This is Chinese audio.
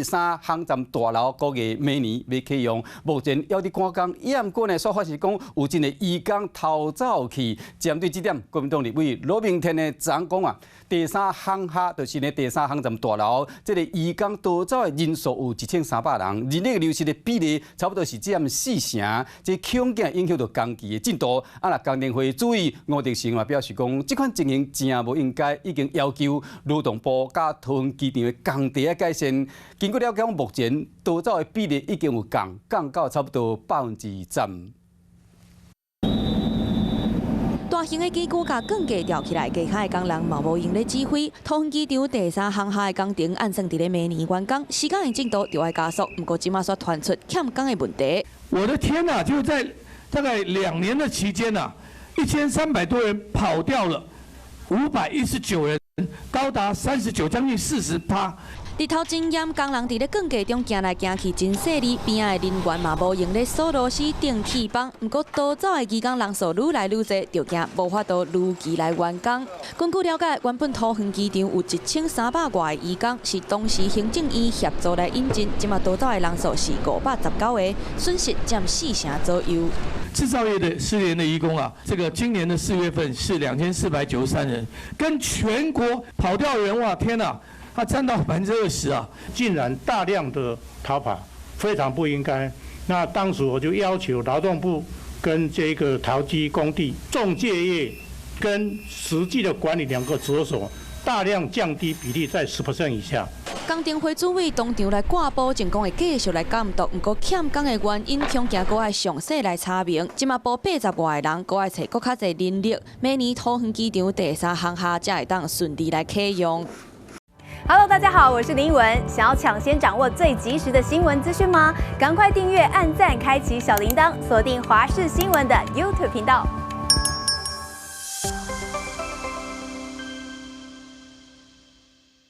3航站大楼估计明年要启用。目前要伫赶工，验过呢，说法是讲有真个移工逃走去。针对这点，国民党立委罗明天呢，昨讲啊，第3航厦就是呢第3航站大楼，这个移工逃走的人数有1300人，人力流失的比例差不多是占4成，这恐惊影响到工期的进度。啊，那工联会主委吴德成嘛表示讲，这款情形真无应该，已经要求劳动部甲桃园机场的工地改善。经过了解，目前逃走的比例已经有降到差不多10%。大型的机构甲钢架吊起来，机下的工人嘛无用咧指挥。桃园机场第3航厦的工程按算伫咧明年完工，施工的进度就要加速。不过，即马却传出欠工的问题。我的天呐！就在大概2年的期间呐，1300多人跑掉了，519人，高达39%，将近40%。日头真炎，工人伫咧钢架中行来行去真细腻，边仔的人员嘛无用咧锁螺丝、顶气泵。不过逃走的移工人数愈来愈多，就惊无法度如期来完工。根据了解，原本桃园机场有1300外的移工，是当时行政院协助来引进，即马逃走的人数是519个，损失占4成左右。制造业的失联的移工啊，这个今年的4月份是2493人，跟全国跑掉的人哇，天哪！它占到20%啊，竟然大量的逃跑，非常不应该。那当时我就要求劳动部跟这个陶机工地仲介业跟实际的管理2个着手，大量降低比例在10% 以下。工程会主委当场来挂保证，讲会继续来监督，不过欠工的原因，恐惊搁爱详细来查明。即马部80外个人，搁爱找搁较侪人力，明年桃园机场第3航厦才会当顺利来启用。Hello， 大家好，我是林文。想要抢先掌握最及时的新闻资讯吗？赶快订阅、按赞、开启小铃铛，锁定华视新闻的 YouTube 频道。